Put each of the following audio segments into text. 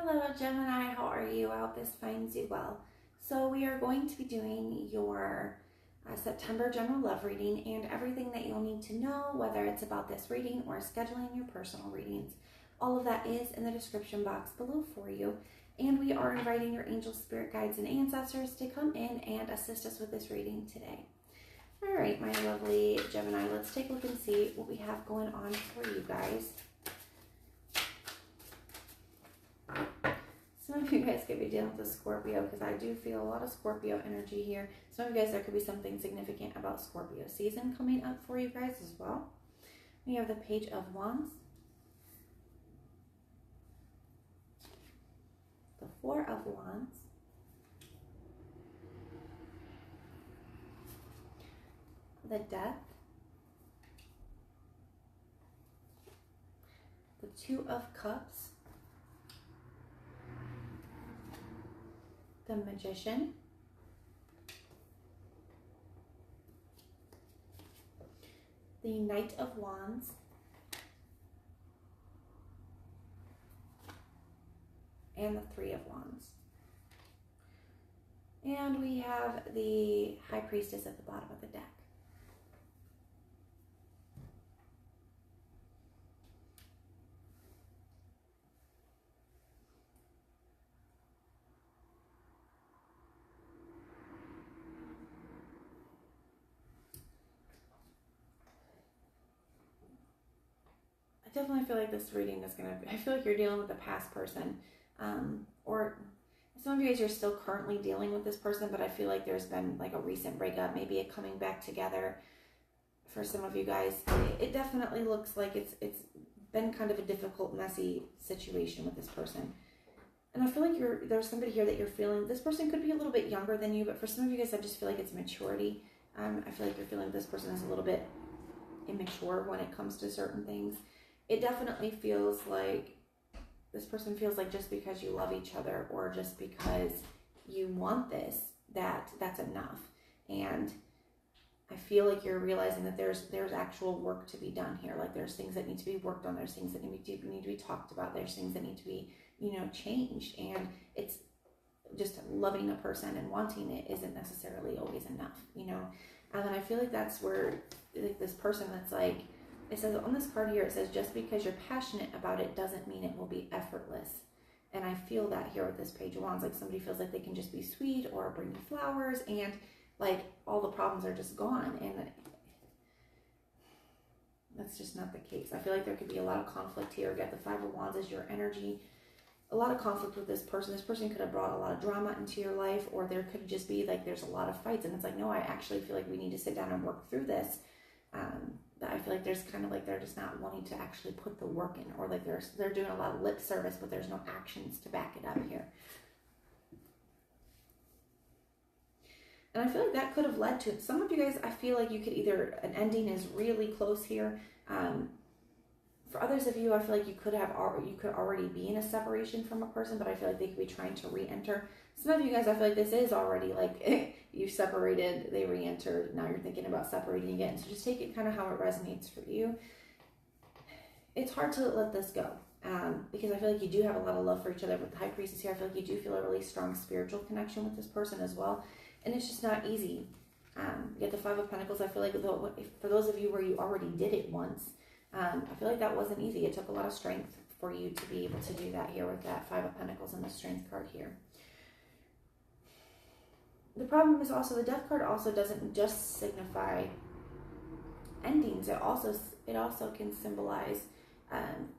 Hello Gemini, how are you? I hope this finds you well. So we are going to be doing your September general love reading and everything that you'll need to know, whether it's about this reading or scheduling your personal readings. All of that is in the description box below for you. And we are inviting your angels, spirit guides, and ancestors to come in and assist us with this reading today. All right, my lovely Gemini, let's take a look and see what we have going on for you guys. Some of you guys could be dealing with a Scorpio because I do feel a lot of Scorpio energy here. Some of you guys, there could be something significant about Scorpio season coming up for you guys as well. We have the Page of Wands, the Four of Wands, the Death, the Two of Cups, the Magician, the Knight of Wands, and the Three of Wands. And we have the High Priestess at the bottom of the deck. I definitely feel like this reading is going to, I feel like you're dealing with a past person, or some of you guys are still currently dealing with this person, but I feel like there's been like a recent breakup, maybe a coming back together for some of you guys. It definitely looks like it's been kind of a difficult, messy situation with this person. And I feel like there's somebody here that you're feeling, this person could be a little bit younger than you, but for some of you guys, I just feel like it's maturity. I feel like you're feeling this person is a little bit immature when it comes to certain things. It definitely feels like this person feels like just because you love each other or just because you want this, that's enough. And I feel like you're realizing that there's actual work to be done here. Like there's things that need to be worked on. There's things that need to be talked about. There's things that need to be, changed. And it's just loving a person and wanting it isn't necessarily always enough, And I feel like that's where like this person that's like, it says on this card here, it says, just because you're passionate about it doesn't mean it will be effortless. And I feel that here with this Page of Wands, like somebody feels like they can just be sweet or bring you flowers and like all the problems are just gone. And that's just not the case. I feel like there could be a lot of conflict here. You got the Five of Wands as your energy. A lot of conflict with this person. This person could have brought a lot of drama into your life, or there could just be like there's a lot of fights and it's like, no, I actually feel like we need to sit down and work through this. But I feel like there's kind of like they're just not wanting to actually put the work in, or like they're doing a lot of lip service, but there's no actions to back it up here. And I feel like that could have led to it. Some of you guys, I feel like you could either, an ending is really close here. For others of you, I feel like you could already be in a separation from a person, but I feel like they could be trying to re-enter. Some of you guys, I feel like this is already like you separated, they re-entered, now you're thinking about separating again. So just take it kind of how it resonates for you. It's hard to let this go because I feel like you do have a lot of love for each other. With the High Priestess here, I feel like you do feel a really strong spiritual connection with this person as well. And it's just not easy. You get the Five of Pentacles. I feel like for those of you where you already did it once, I feel like that wasn't easy. It took a lot of strength for you to be able to do that here with that Five of Pentacles and the Strength card here. The problem is also the Death card also doesn't just signify endings. It also can symbolize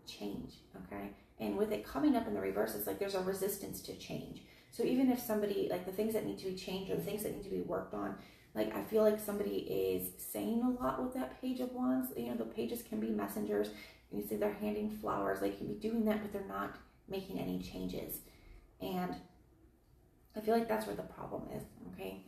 change, okay? And with it coming up in the reverse, it's like there's a resistance to change. So even if somebody, like the things that need to be changed or the things that need to be worked on, like I feel like somebody is saying a lot with that Page of Wands. The pages can be messengers. You see they're handing flowers. They can be doing that, but they're not making any changes. And I feel like that's where the problem is, okay?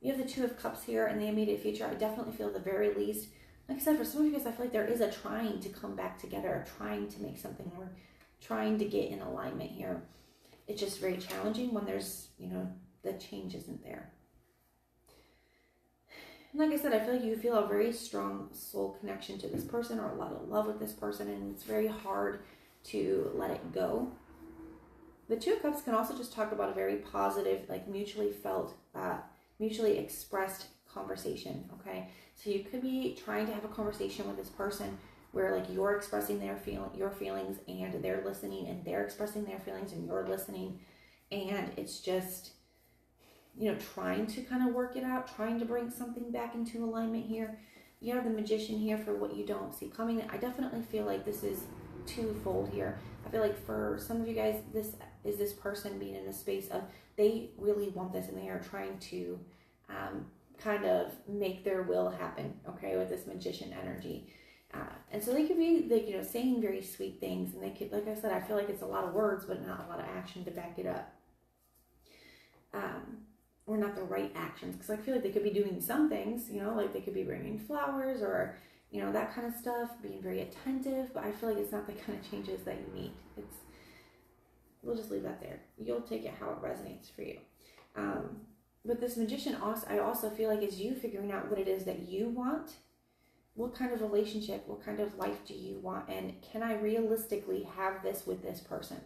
You have the Two of Cups here in the immediate future. I definitely feel at the very least, like I said, for some of you guys, I feel like there is a trying to come back together, trying to make something work, trying to get in alignment here. It's just very challenging when there's, the change isn't there. And like I said, I feel like you feel a very strong soul connection to this person or a lot of love with this person, and it's very hard to let it go. The Two of Cups can also just talk about a very positive, like mutually felt, mutually expressed conversation, okay? So you could be trying to have a conversation with this person where like you're expressing your feelings and they're listening, and they're expressing their feelings and you're listening, and it's just, you know, trying to kind of work it out, trying to bring something back into alignment here. You have the Magician here for what you don't see coming. I definitely feel like this is twofold here. I feel like for some of you guys, this person being in a space of they really want this and they are trying to kind of make their will happen, okay, with this Magician energy. And so they could be, like, you know, saying very sweet things, and they could, like I said, I feel like it's a lot of words, but not a lot of action to back it up. Or not the right actions, because I feel like they could be doing some things, you know, like they could be bringing flowers or, you know, that kind of stuff, being very attentive, but I feel like it's not the kind of changes that you need. We'll just leave that there. You'll take it how it resonates for you. But this Magician, I also feel like is you figuring out what it is that you want. What kind of relationship, what kind of life do you want? And can I realistically have this with this person?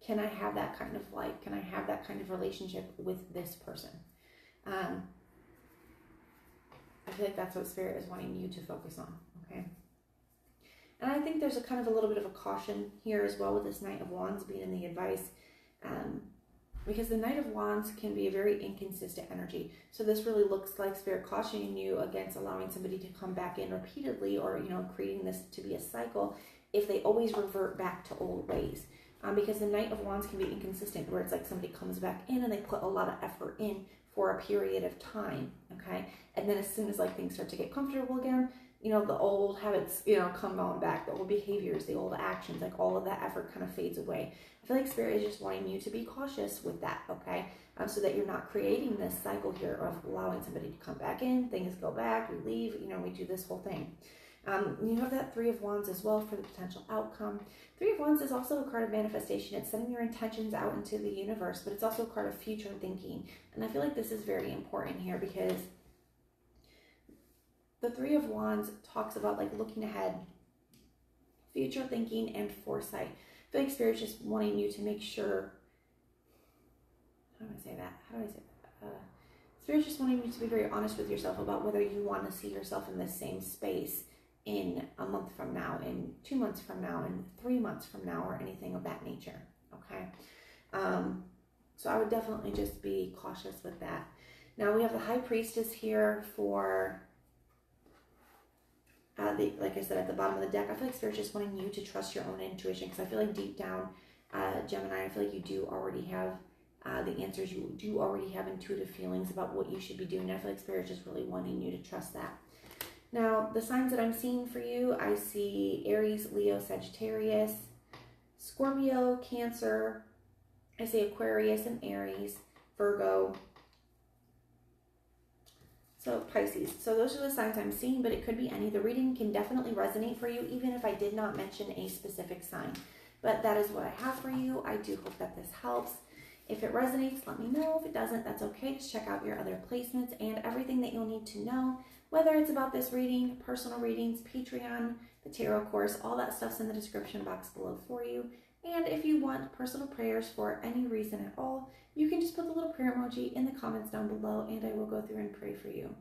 Can I have that kind of life? Can I have that kind of relationship with this person? I feel like that's what Spirit is wanting you to focus on, okay? And I think there's a kind of a little bit of a caution here as well with this Knight of Wands being in the advice, because the Knight of Wands can be a very inconsistent energy. So this really looks like Spirit cautioning you against allowing somebody to come back in repeatedly, or, you know, creating this to be a cycle if they always revert back to old ways. Because the Knight of Wands can be inconsistent, where it's like somebody comes back in and they put a lot of effort in for a period of time, okay? And then as soon as like things start to get comfortable again, you know, the old habits, you know, come on back, the old behaviors, the old actions, like all of that effort kind of fades away. I feel like Spirit is just wanting you to be cautious with that, okay? So that you're not creating this cycle here of allowing somebody to come back in, things go back, we leave, you know, we do this whole thing. You have that Three of Wands as well for the potential outcome. Three of Wands is also a card of manifestation. It's sending your intentions out into the universe, but it's also a card of future thinking. And I feel like this is very important here, because the Three of Wands talks about like looking ahead, future thinking, and foresight. I feel like Spirit's just wanting you to make sure, how do I say that? Spirit's just wanting you to be very honest with yourself about whether you want to see yourself in the same space in a month from now, in 2 months from now, in 3 months from now, or anything of that nature, okay? So I would definitely just be cautious with that. Now we have the High Priestess here for, like I said, at the bottom of the deck. I feel like Spirit's just wanting you to trust your own intuition, because I feel like deep down, Gemini, I feel like you do already have the answers. You do already have intuitive feelings about what you should be doing. I feel like Spirit's just really wanting you to trust that. Now, the signs that I'm seeing for you, I see Aries, Leo, Sagittarius, Scorpio, Cancer. I see Aquarius and Aries, Virgo. So Pisces. So those are the signs I'm seeing, but it could be any. The reading can definitely resonate for you, even if I did not mention a specific sign. But that is what I have for you. I do hope that this helps. If it resonates, let me know. If it doesn't, that's okay. Just check out your other placements and everything that you'll need to know, whether it's about this reading, personal readings, Patreon, the tarot course, all that stuff's in the description box below for you. And if you want personal prayers for any reason at all, you can just put the little prayer emoji in the comments down below, and I will go through and pray for you.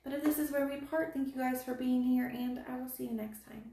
But if this is where we part, thank you guys for being here, and I will see you next time.